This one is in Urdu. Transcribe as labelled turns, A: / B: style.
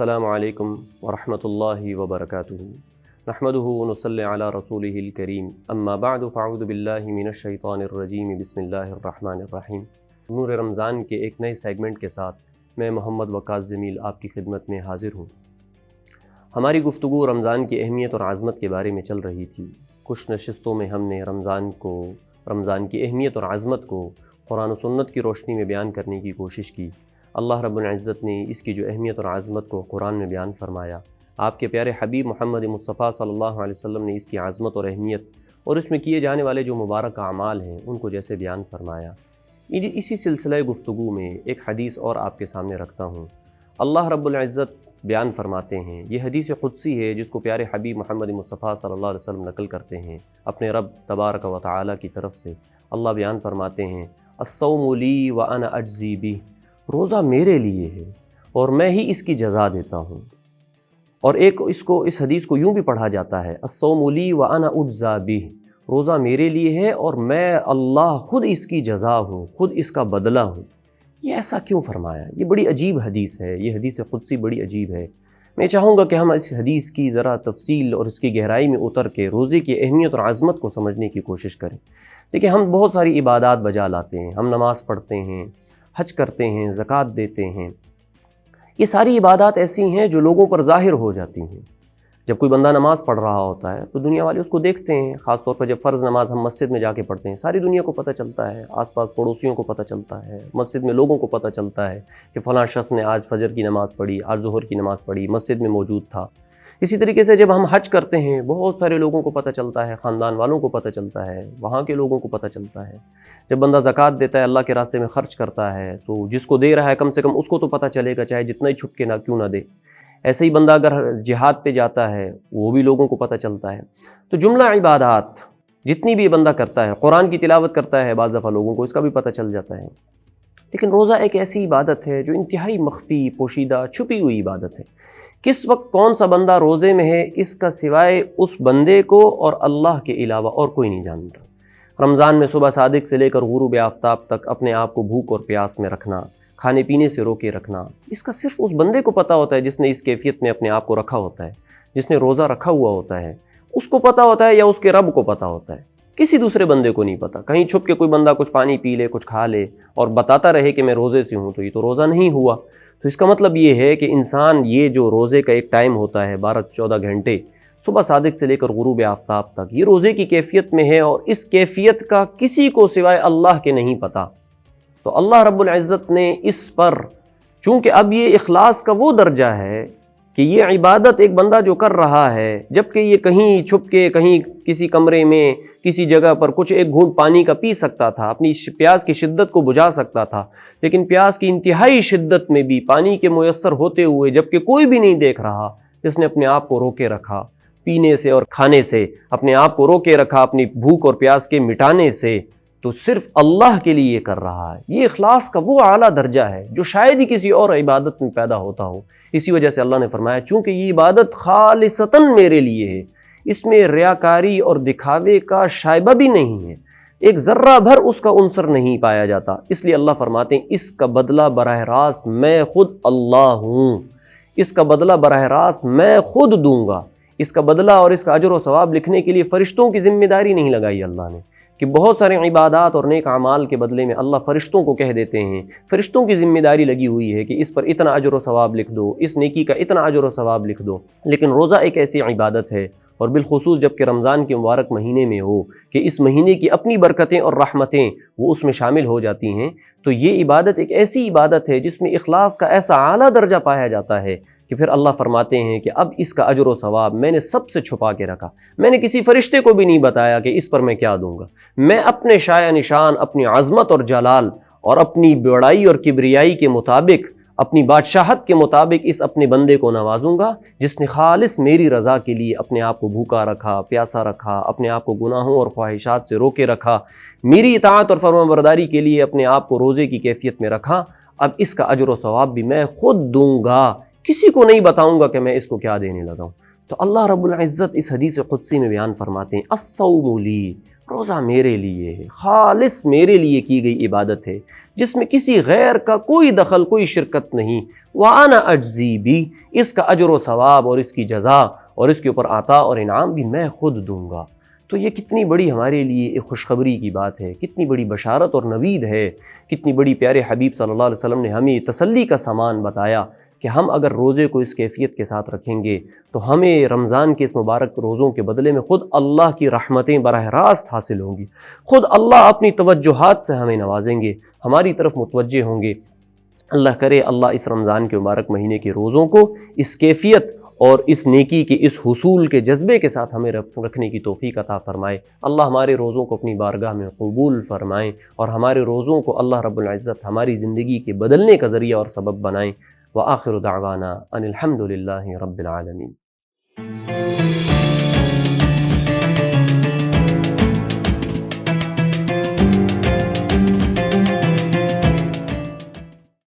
A: السلام علیکم ورحمۃ اللہ وبرکاتہ نحمده ونصلی علی رسولہ الکریم اما بعد فاعوذ باللہ من الشیطان الرجیم بسم اللہ الرحمن الرحیم۔ نور رمضان کے ایک نئے سیگمنٹ کے ساتھ میں محمد وقاص جمیل آپ کی خدمت میں حاضر ہوں۔ ہماری گفتگو رمضان کی اہمیت اور عظمت کے بارے میں چل رہی تھی۔ کچھ نشستوں میں ہم نے رمضان کی اہمیت اور عظمت کو قرآن و سنت کی روشنی میں بیان کرنے کی کوشش کی۔ اللہ رب العزت نے اس کی جو اہمیت اور عظمت کو قرآن میں بیان فرمایا، آپ کے پیارے حبیب محمد مصطفیٰ صلی اللہ علیہ وسلم نے اس کی عظمت اور اہمیت اور اس میں کیے جانے والے جو مبارک اعمال ہیں ان کو جیسے بیان فرمایا۔ اسی سلسلہ گفتگو میں ایک حدیث اور آپ کے سامنے رکھتا ہوں۔ اللہ رب العزت بیان فرماتے ہیں، یہ حدیث قدسی ہے جس کو پیارے حبیب محمد مصطفیٰ صلی اللہ علیہ وسلم نقل کرتے ہیں اپنے رب تبارک و تعالی کی طرف سے۔ اللہ بیان فرماتے ہیں، الصوم لی وانا اجزی بہ، روزہ میرے لیے ہے اور میں ہی اس کی جزا دیتا ہوں۔ اور اس حدیث کو یوں بھی پڑھا جاتا ہے، الصوم لی وانا اجزی بہ، روزہ میرے لیے ہے اور میں اللہ خود اس کی جزا ہوں، خود اس کا بدلہ ہوں۔ یہ ایسا کیوں فرمایا؟ یہ بڑی عجیب حدیث ہے، یہ حدیث قدسی بڑی عجیب ہے۔ میں چاہوں گا کہ ہم اس حدیث کی ذرا تفصیل اور اس کی گہرائی میں اتر کے روزے کی اہمیت اور عظمت کو سمجھنے کی کوشش کریں۔ دیکھیں، ہم بہت ساری عبادات بجا لاتے ہیں، ہم نماز پڑھتے ہیں، حج کرتے ہیں، زکوٰۃ دیتے ہیں۔ یہ ساری عبادات ایسی ہیں جو لوگوں پر ظاہر ہو جاتی ہیں۔ جب کوئی بندہ نماز پڑھ رہا ہوتا ہے تو دنیا والے اس کو دیکھتے ہیں، خاص طور پر جب فرض نماز ہم مسجد میں جا کے پڑھتے ہیں، ساری دنیا کو پتہ چلتا ہے، آس پاس پڑوسیوں کو پتہ چلتا ہے، مسجد میں لوگوں کو پتہ چلتا ہے کہ فلاں شخص نے آج فجر کی نماز پڑھی، آج ظہر کی نماز پڑھی، مسجد میں موجود تھا۔ اسی طریقے سے جب ہم حج کرتے ہیں، بہت سارے لوگوں کو پتہ چلتا ہے، خاندان والوں کو پتہ چلتا ہے، وہاں کے لوگوں کو پتہ چلتا ہے۔ جب بندہ زکوٰۃ دیتا ہے، اللہ کے راستے میں خرچ کرتا ہے، تو جس کو دے رہا ہے کم سے کم اس کو تو پتہ چلے گا، چاہے جتنا ہی چھپ کے کیوں نہ دے۔ ایسے ہی بندہ اگر جہاد پہ جاتا ہے، وہ بھی لوگوں کو پتہ چلتا ہے۔ تو جملہ عبادات جتنی بھی بندہ کرتا ہے، قرآن کی تلاوت کرتا ہے، بعض دفعہ لوگوں کو اس کا بھی پتہ چل جاتا ہے۔ لیکن روزہ ایک ایسی عبادت ہے جو انتہائی مخفی، پوشیدہ، چھپی ہوئی عبادت ہے۔ کس وقت کون سا بندہ روزے میں ہے، اس کا سوائے اس بندے کو اور اللہ کے علاوہ اور کوئی نہیں جانتا۔ رمضان میں صبح صادق سے لے کر غروب آفتاب تک اپنے آپ کو بھوک اور پیاس میں رکھنا، کھانے پینے سے روکے رکھنا، اس کا صرف اس بندے کو پتہ ہوتا ہے جس نے اس کیفیت میں اپنے آپ کو رکھا ہوتا ہے، جس نے روزہ رکھا ہوا ہوتا ہے، اس کو پتہ ہوتا ہے یا اس کے رب کو پتہ ہوتا ہے، کسی دوسرے بندے کو نہیں پتہ۔ کہیں چھپ کے کوئی بندہ کچھ پانی پی لے، کچھ کھا لے اور بتاتا رہے کہ میں روزے سے ہوں، تو یہ تو روزہ نہیں ہوا۔ تو اس کا مطلب یہ ہے کہ انسان یہ جو روزے کا ایک ٹائم ہوتا ہے 12-14 گھنٹے، صبح صادق سے لے کر غروب آفتاب تک، یہ روزے کی کیفیت میں ہے اور اس کیفیت کا کسی کو سوائے اللہ کے نہیں پتہ۔ تو اللہ رب العزت نے اس پر، چونکہ اب یہ اخلاص کا وہ درجہ ہے کہ یہ عبادت ایک بندہ جو کر رہا ہے، جبکہ یہ کہیں چھپ کے کہیں کسی کمرے میں کسی جگہ پر کچھ ایک گھونٹ پانی کا پی سکتا تھا، اپنی پیاس کی شدت کو بجھا سکتا تھا، لیکن پیاس کی انتہائی شدت میں بھی پانی کے میسر ہوتے ہوئے جبکہ کوئی بھی نہیں دیکھ رہا، اس نے اپنے آپ کو روکے رکھا، پینے سے اور کھانے سے اپنے آپ کو روکے رکھا، اپنی بھوک اور پیاس کے مٹانے سے، تو صرف اللہ کے لیے کر رہا ہے۔ یہ اخلاص کا وہ اعلیٰ درجہ ہے جو شاید ہی کسی اور عبادت میں پیدا ہوتا ہو۔ اسی وجہ سے اللہ نے فرمایا، چونکہ یہ عبادت خالصتاً میرے لیے ہے، اس میں ریاکاری اور دکھاوے کا شائبہ بھی نہیں ہے، ایک ذرہ بھر اس کا عنصر نہیں پایا جاتا، اس لیے اللہ فرماتے ہیں اس کا بدلہ براہ راست میں خود اللہ ہوں، اس کا بدلہ براہ راست میں خود دوں گا۔ اس کا بدلہ اور اس کا اجر و ثواب لکھنے کے لیے فرشتوں کی ذمہ داری نہیں لگائی اللہ نے، کہ بہت سارے عبادات اور نیک اعمال کے بدلے میں اللہ فرشتوں کو کہہ دیتے ہیں، فرشتوں کی ذمہ داری لگی ہوئی ہے کہ اس پر اتنا اجر و ثواب لکھ دو، اس نیکی کا اتنا اجر و ثواب لکھ دو۔ لیکن روزہ ایک ایسی عبادت ہے، اور بالخصوص جب کہ رمضان کے مبارک مہینے میں ہو، کہ اس مہینے کی اپنی برکتیں اور رحمتیں وہ اس میں شامل ہو جاتی ہیں، تو یہ عبادت ایک ایسی عبادت ہے جس میں اخلاص کا ایسا اعلیٰ درجہ پایا جاتا ہے کہ پھر اللہ فرماتے ہیں کہ اب اس کا اجر و ثواب میں نے سب سے چھپا کے رکھا، میں نے کسی فرشتے کو بھی نہیں بتایا کہ اس پر میں کیا دوں گا، میں اپنے شایع نشان، اپنی عظمت اور جلال اور اپنی بڑائی اور کبریائی کے مطابق، اپنی بادشاہت کے مطابق اس اپنے بندے کو نوازوں گا جس نے خالص میری رضا کے لیے اپنے آپ کو بھوکا رکھا، پیاسا رکھا، اپنے آپ کو گناہوں اور خواہشات سے روکے رکھا، میری اطاعت اور فرمانبرداری کے لیے اپنے آپ کو روزے کی کیفیت میں رکھا۔ اب اس کا اجر و ثواب بھی میں خود دوں گا، کسی کو نہیں بتاؤں گا کہ میں اس کو کیا دینے لگا ہوں۔ تو اللہ رب العزت اس حدیث قدسی میں بیان فرماتے ہیں، الصوم لی، روزہ میرے لیے ہے، خالص میرے لیے کی گئی عبادت ہے۔ جس میں کسی غیر کا کوئی دخل، کوئی شرکت نہیں. وَأَنَا أَجْزِي بِهِ، اس کا اجر و ثواب اور اس کی جزا اور اس کے اوپر عطا اور انعام بھی میں خود دوں گا. تو یہ کتنی بڑی ہمارے لیے ایک خوشخبری کی بات ہے، کتنی بڑی بشارت اور نوید ہے، کتنی بڑی پیارے حبیب صلی اللہ علیہ وسلم نے ہمیں تسلی کا سامان بتایا کہ ہم اگر روزے کو اس کیفیت کے ساتھ رکھیں گے تو ہمیں رمضان کے اس مبارک روزوں کے بدلے میں خود اللہ کی رحمتیں براہ راست حاصل ہوں گی، خود اللہ اپنی توجہات سے ہمیں نوازیں گے، ہماری طرف متوجہ ہوں گے. اللہ کرے اللہ اس رمضان کے مبارک مہینے کے روزوں کو اس کیفیت اور اس نیکی کے اس حصول کے جذبے کے ساتھ ہمیں رکھنے کی توفیق عطا فرمائے. اللہ ہمارے روزوں کو اپنی بارگاہ میں قبول فرمائیں اور ہمارے روزوں کو اللہ رب العزت ہماری زندگی کے بدلنے کا ذریعہ اور سبب بنائیں. وآخر دعوانا ان الحمد للہ رب العالمین.